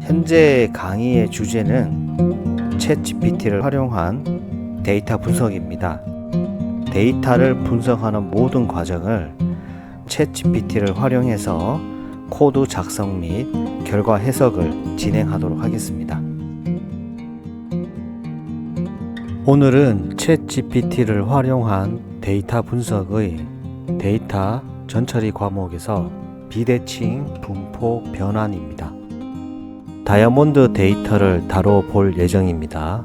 현재 강의의 주제는 챗GPT를 활용한 데이터 분석입니다. 데이터를 분석하는 모든 과정을 챗GPT를 활용해서 코드 작성 및 결과 해석을 진행하도록 하겠습니다. 오늘은 챗GPT를 활용한 데이터 분석의 데이터 전처리 과목에서 비대칭 분포 변환입니다. 다이아몬드 데이터를 다뤄볼 예정입니다.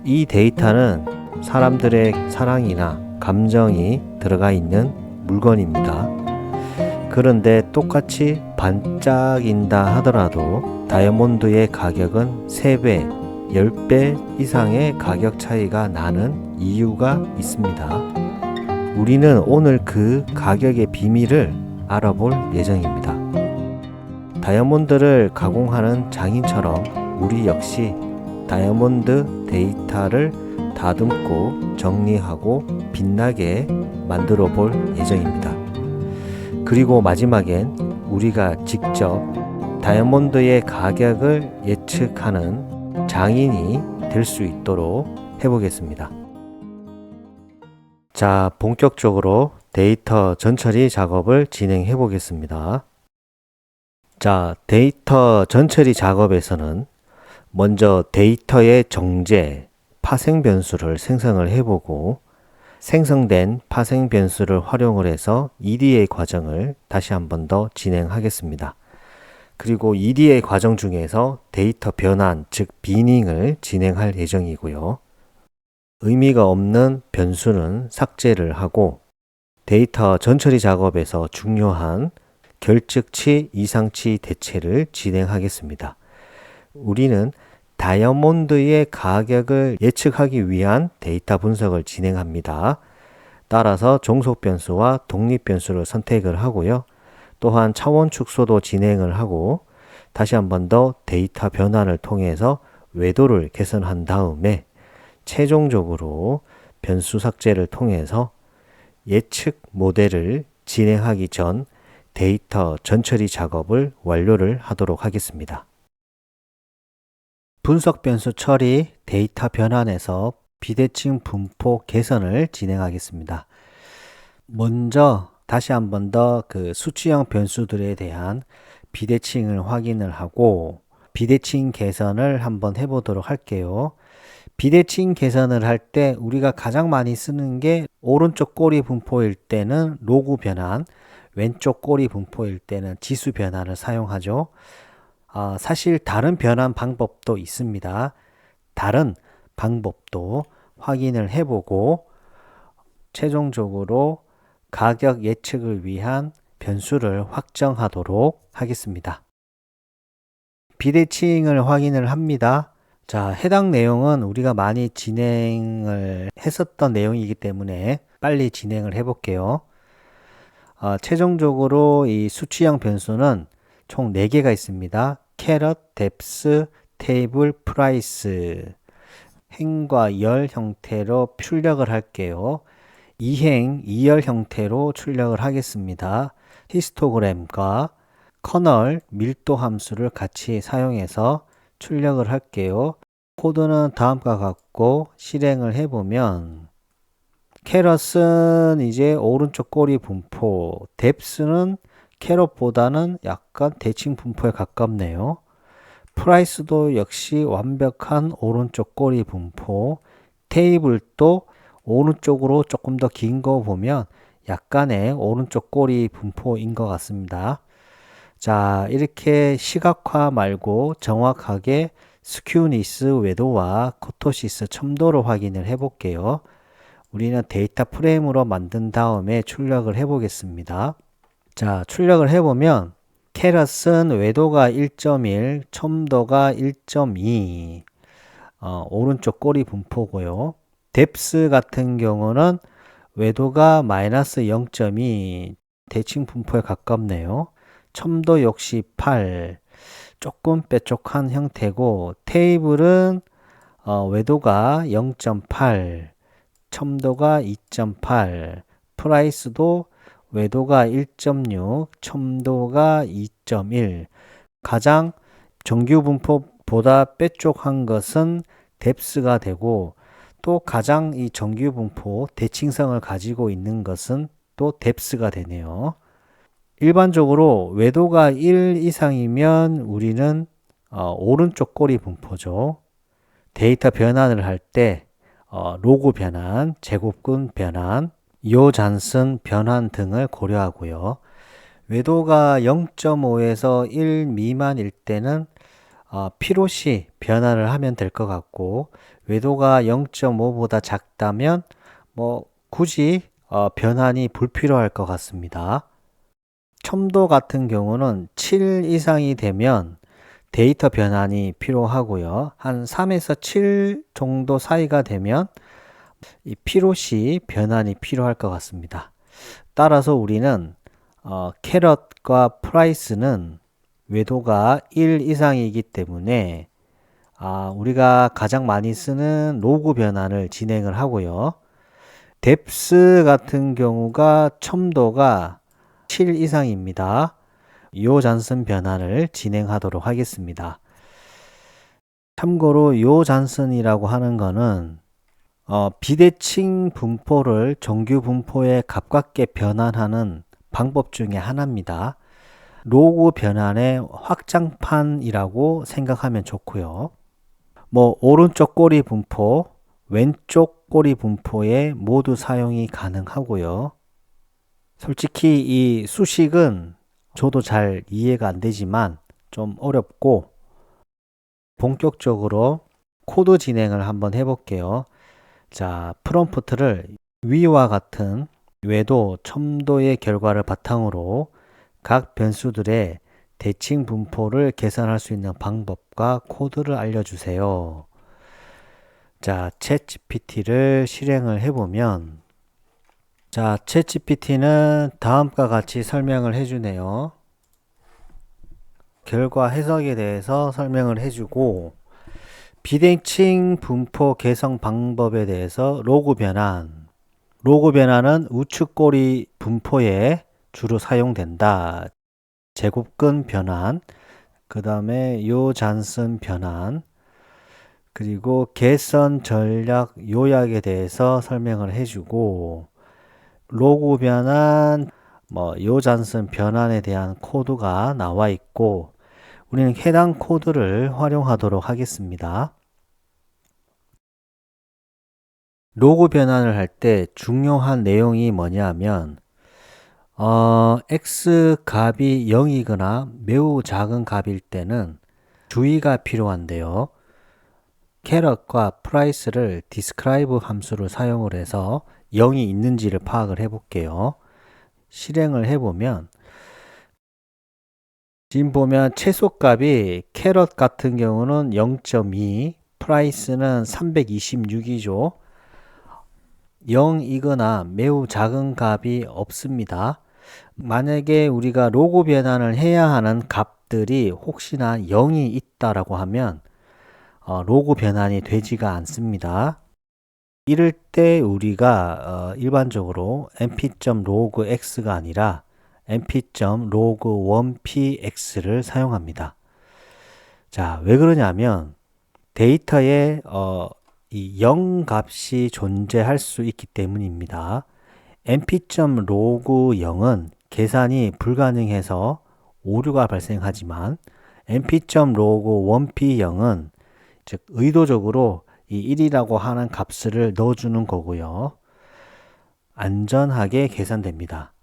이 데이터는 사람들의 사랑이나 감정이 들어가 있는 물건입니다. 그런데 똑같이 반짝인다 하더라도 다이아몬드의 가격은 3배, 10배 이상의 가격 차이가 나는 이유가 있습니다. 우리는 오늘 그 가격의 비밀을 알아볼 예정입니다. 다이아몬드를 가공하는 장인처럼 우리 역시 다이아몬드 데이터를 다듬고 정리하고 빛나게 만들어 볼 예정입니다. 그리고 마지막엔 우리가 직접 다이아몬드의 가격을 예측하는 장인이 될 수 있도록 해보겠습니다. 자, 본격적으로 데이터 전처리 작업을 진행해 보겠습니다. 자, 데이터 전처리 작업에서는 먼저 데이터의 정제, 파생 변수를 생성을 해보고 생성된 파생 변수를 활용을 해서 EDA 과정을 다시 한 번 더 진행하겠습니다. 그리고 EDA 과정 중에서 데이터 변환, 즉 비닝을 진행할 예정이고요. 의미가 없는 변수는 삭제를 하고 데이터 전처리 작업에서 중요한 결측치, 이상치 대체를 진행하겠습니다. 우리는 다이아몬드의 가격을 예측하기 위한 데이터 분석을 진행합니다. 따라서 종속 변수와 독립 변수를 선택을 하고요. 또한 차원 축소도 진행을 하고 다시 한 번 더 데이터 변환을 통해서 외도를 개선한 다음에 최종적으로 변수 삭제를 통해서 예측 모델을 진행하기 전 데이터 전처리 작업을 완료를 하도록 하겠습니다. 분석 변수 처리, 데이터 변환에서 비대칭 분포 개선을 진행하겠습니다. 먼저 다시 한 번 더 그 수치형 변수들에 대한 비대칭을 확인을 하고 비대칭 개선을 한번 해보도록 할게요. 비대칭 개선을 할 때 우리가 가장 많이 쓰는 게 오른쪽 꼬리 분포일 때는 로그 변환, 왼쪽 꼬리 분포일 때는 지수 변환을 사용하죠. 사실 다른 변환 방법도 있습니다. 다른 방법도 확인을 해보고 최종적으로 가격 예측을 위한 변수를 확정하도록 하겠습니다. 비대칭을 확인을 합니다. 자, 해당 내용은 우리가 많이 진행을 했었던 내용이기 때문에 빨리 진행을 해볼게요. 최종적으로 이 수치형 변수는 총 4개가 있습니다. 캐럿, 뎁스, 테이블, 프라이스. 행과 열 형태로 출력을 할게요. 2행, 2열 형태로 출력을 하겠습니다. 히스토그램과 커널, 밀도 함수를 같이 사용해서 출력을 할게요. 코드는 다음과 같고 실행을 해보면 캐럿은 이제 오른쪽 꼬리 분포, 뎁스는 캐럿보다는 약간 대칭 분포에 가깝네요. 프라이스도 역시 완벽한 오른쪽 꼬리 분포, 테이블도 오른쪽으로 조금 더 긴 거 보면 약간의 오른쪽 꼬리 분포인 것 같습니다. 자, 이렇게 시각화 말고 정확하게 스큐니스 외도와 코토시스 첨도를 확인을 해 볼게요. 우리는 데이터 프레임으로 만든 다음에 출력을 해 보겠습니다. 자, 출력을 해 보면 캐럿은 외도가 1.1, 첨도가 1.2 오른쪽 꼬리 분포고요. 뎁스 같은 경우는 외도가 마이너스 0.2 대칭 분포에 가깝네요. 첨도 역시 8 조금 뾰족한 형태고 테이블은 외도가 0.8 첨도가 2.8 프라이스도 외도가 1.6 첨도가 2.1 가장 정규 분포보다 빼쪽한 것은 deps가 되고 또 가장 이 정규 분포 대칭성을 가지고 있는 것은 또 deps가 되네요. 일반적으로 외도가 1 이상이면 우리는 오른쪽 꼬리 분포죠. 데이터 변환을 할 때 로그 변환, 제곱근 변환, 요잔슨 변환 등을 고려하고요. 외도가 0.5에서 1 미만일 때는 필요시 변환을 하면 될 것 같고, 외도가 0.5보다 작다면 뭐 굳이 변환이 불필요할 것 같습니다. 첨도 같은 경우는 7 이상이 되면 데이터 변환이 필요하고요. 한 3에서 7 정도 사이가 되면 이 필요시 변환이 필요할 것 같습니다. 따라서 우리는 캐럿과 프라이스는 외도가 1 이상이기 때문에 우리가 가장 많이 쓰는 로그 변환을 진행을 하고요. depth 같은 경우가 첨도가 7 이상입니다. 요잔슨 변환을 진행하도록 하겠습니다. 참고로 요잔슨이라고 하는 거는 비대칭 분포를 정규 분포에 가깝게 변환하는 방법 중에 하나입니다. 로그 변환의 확장판이라고 생각하면 좋고요. 뭐 오른쪽 꼬리 분포, 왼쪽 꼬리 분포에 모두 사용이 가능하고요. 솔직히 이 수식은 저도 잘 이해가 안 되지만 좀 어렵고, 본격적으로 코드 진행을 한번 해볼게요. 자, 프롬프트를 위와 같은 외도, 첨도의 결과를 바탕으로 각 변수들의 대칭 분포를 계산할 수 있는 방법과 코드를 알려주세요. 자, 챗GPT를 실행을 해보면, 자, 챗GPT는 다음과 같이 설명을 해주네요. 결과 해석에 대해서 설명을 해주고, 비대칭 분포 개성 방법에 대해서 로그 변환은 우측 꼬리 분포에 주로 사용된다. 제곱근 변환, 그 다음에 요잔슨 변환, 그리고 개선 전략 요약에 대해서 설명을 해주고, 로그 변환, 요잔슨 변환에 대한 코드가 나와 있고, 우리는 해당 코드를 활용하도록 하겠습니다. 로그 변환을 할 때 중요한 내용이 뭐냐면 x 값이 0이거나 매우 작은 값일 때는 주의가 필요한데요. 캐럿과 프라이스를 describe 함수를 사용을 해서 0이 있는지를 파악을 해볼게요. 실행을 해보면 지금 보면 최소값이 캐럿 같은 경우는 0.2, 프라이스는 326이죠. 0이거나 매우 작은 값이 없습니다. 만약에 우리가 로그 변환을 해야 하는 값들이 혹시나 0이 있다라고 하면 로그 변환이 되지가 않습니다. 이럴 때 우리가 일반적으로 np.logx가 아니라 np.log1px를 사용합니다. 자, 왜 그러냐면 데이터에 이 0 값이 존재할 수 있기 때문입니다. np.log0은 계산이 불가능해서 오류가 발생하지만 np.log1p0은 즉 의도적으로 이 1이라고 하는 값을 넣어주는 거고요. 안전하게 계산됩니다.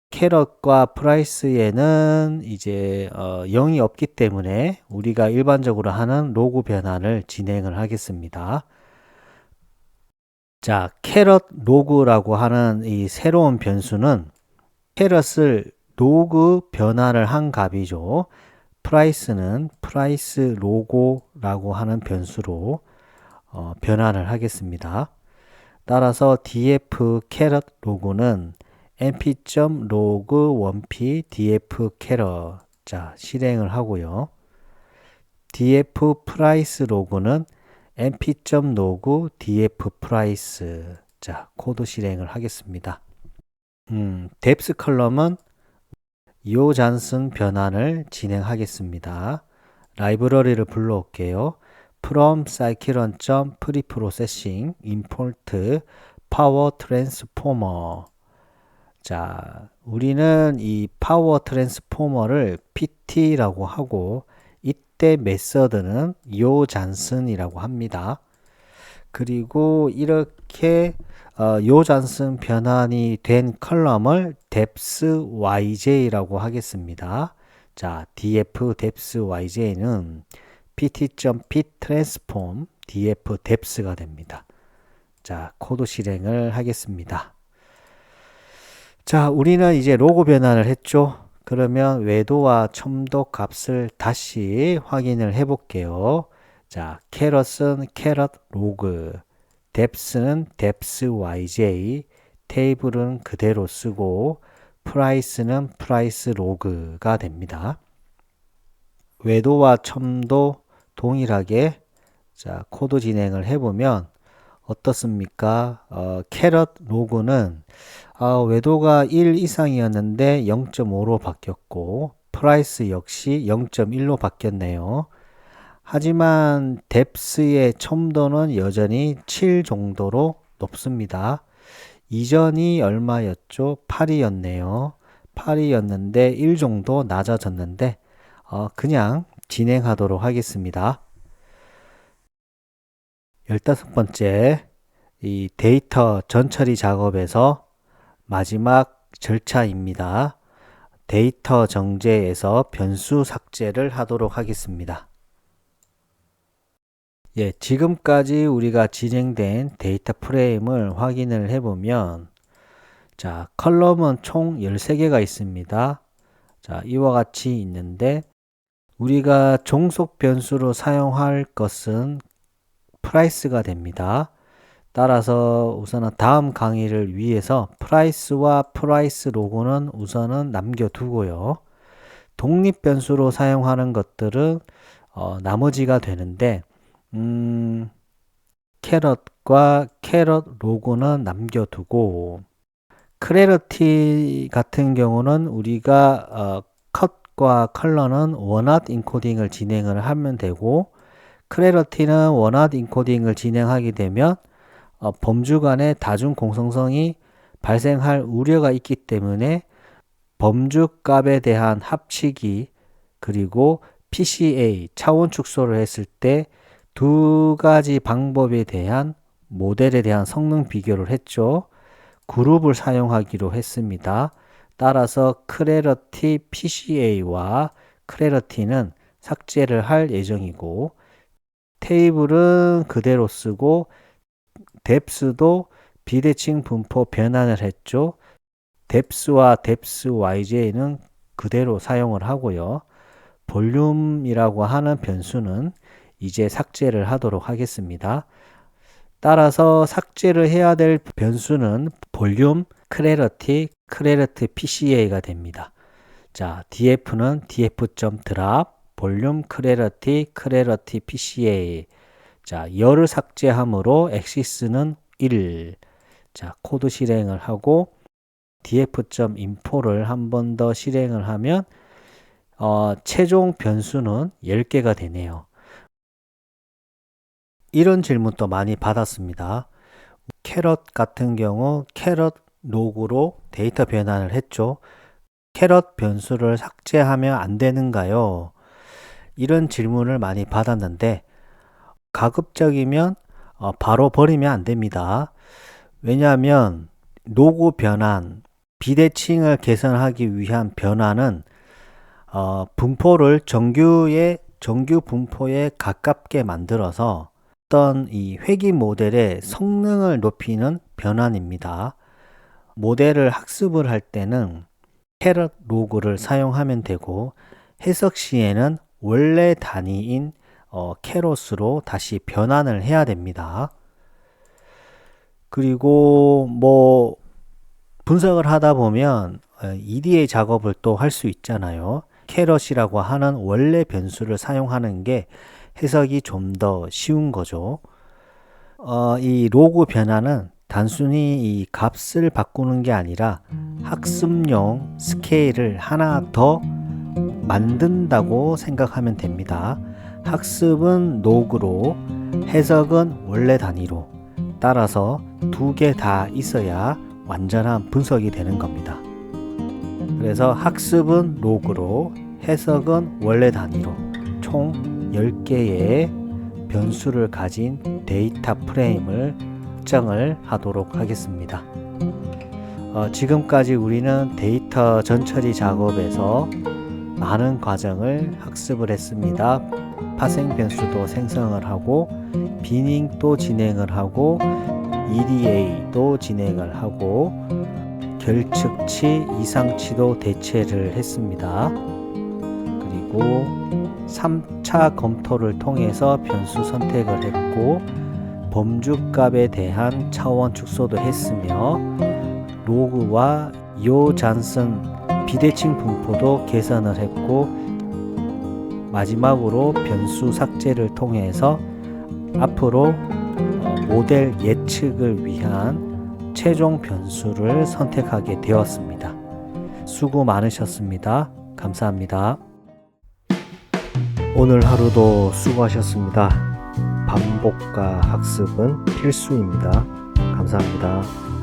캐럿과 프라이스에는 이제 0이 없기 때문에 우리가 일반적으로 하는 로그 변환을 진행을 하겠습니다. 자, 캐럿 로그라고 하는 이 새로운 변수는 캐럿을 로그 변환을 한 값이죠. 프라이스는 프라이스 로고라고 하는 변수로 변환을 하겠습니다. 따라서 df 캐럿 로그는 np.log1p df 캐럿 자 실행을 하고요. df 프라이스 로그는 np.log df 프라이스 자 코드 실행을 하겠습니다. depth 컬럼은 요잔슨 변환을 진행하겠습니다. 라이브러리를 불러올게요. from scikit-preprocessing import power transformer. 자, 우리는 이 파워 트랜스포머를 pt라고 하고 이때 메서드는 요잔슨이라고 합니다. 그리고 이렇게 요잔슨 변환이 된 컬럼을 depth.yj라고 하겠습니다. 자, df depth.yj는 pt.pit transform df depth가 됩니다. 자, 코드 실행을 하겠습니다. 자, 우리는 이제 로고 변환을 했죠. 그러면 외도와 첨도 값을 다시 확인을 해 볼게요. 자, 캐럿은 캐럿 로그, depth는 depth.yj, 테이블은 그대로 쓰고 프라이스는 프라이스 로그가 됩니다. 외도와 첨도 동일하게 자, 코드 진행을 해보면 어떻습니까? 캐럿 로그는 외도가 1 이상이었는데 0.5로 바뀌었고 프라이스 역시 0.1로 바뀌었네요. 하지만 뎁스의 첨도는 여전히 7 정도로 높습니다. 이전이 얼마였죠? 8이었네요. 8이었는데 1 정도 낮아졌는데 그냥 진행하도록 하겠습니다. 15번째 이 데이터 전처리 작업에서 마지막 절차입니다. 데이터 정제에서 변수 삭제를 하도록 하겠습니다. 예, 지금까지 우리가 진행된 데이터 프레임을 확인을 해보면 자, 컬럼은 총 13개가 있습니다. 자, 이와 같이 있는데 우리가 종속 변수로 사용할 것은 프라이스가 됩니다. 따라서 우선은 다음 강의를 위해서 프라이스와 프라이스 로고는 우선은 남겨두고요. 독립 변수로 사용하는 것들은 나머지가 되는데 캐럿과 캐럿 로고는 남겨두고 크래러티 같은 경우는 우리가 컷과 컬러는 원핫 인코딩을 진행을 하면 되고 크래러티는 원핫 인코딩을 진행하게 되면 범주 간의 다중 공성성이 발생할 우려가 있기 때문에 범주 값에 대한 합치기 그리고 PCA 차원 축소를 했을 때 두 가지 방법에 대한 모델에 대한 성능 비교를 했죠. 그룹을 사용하기로 했습니다. 따라서 크래러티 PCA와 크래러티는 삭제를 할 예정이고 테이블은 그대로 쓰고 depth도 비대칭 분포 변환을 했죠. depth와 depth.yj는 그대로 사용을 하고요. 볼륨이라고 하는 변수는 이제 삭제를 하도록 하겠습니다. 따라서 삭제를 해야 될 변수는 볼륨, 크래러티, 크래러티 PCA가 됩니다. 자, df는 df.drop, 볼륨, 크래러티, 크래러티 PCA. 자, 열을 삭제함으로 엑시스는 1. 자, 코드 실행을 하고 df.import를 한 번 더 실행을 하면 최종 변수는 10개가 되네요. 이런 질문도 많이 받았습니다. 캐럿 같은 경우 캐럿 로그로 데이터 변환을 했죠. 캐럿 변수를 삭제하면 안 되는가요? 이런 질문을 많이 받았는데 가급적이면 바로 버리면 안 됩니다. 왜냐하면 로고 변환, 비대칭을 개선하기 위한 변환은 분포를 정규 분포에 가깝게 만들어서 어떤 이 회귀 모델의 성능을 높이는 변환입니다. 모델을 학습을 할 때는 캐럿 로그를 사용하면 되고 해석 시에는 원래 단위인 캐럿으로 다시 변환을 해야 됩니다. 그리고 뭐 분석을 하다 보면 EDA 작업을 또 할 수 있잖아요. 캐럿이라고 하는 원래 변수를 사용하는 게 해석이 좀 더 쉬운 거죠. 이 로그 변화는 단순히 이 값을 바꾸는 게 아니라 학습용 스케일을 하나 더 만든다고 생각하면 됩니다. 학습은 로그로, 해석은 원래 단위로. 따라서 두 개 다 있어야 완전한 분석이 되는 겁니다. 그래서 학습은 로그로, 해석은 원래 단위로 총 10개의 변수를 가진 데이터 프레임을 확정을 하도록 하겠습니다. 지금까지 우리는 데이터 전처리 작업에서 많은 과정을 학습을 했습니다. 파생 변수도 생성을 하고, 비닝도 진행을 하고, EDA도 진행을 하고, 결측치, 이상치도 대체를 했습니다. 그리고 3차 검토를 통해서 변수 선택을 했고, 범주값에 대한 차원 축소도 했으며, 로그와 요잔슨 비대칭 분포도 계산을 했고, 마지막으로 변수 삭제를 통해서 앞으로 모델 예측을 위한 최종 변수를 선택하게 되었습니다. 수고 많으셨습니다. 감사합니다. 오늘 하루도 수고하셨습니다. 반복과 학습은 필수입니다. 감사합니다.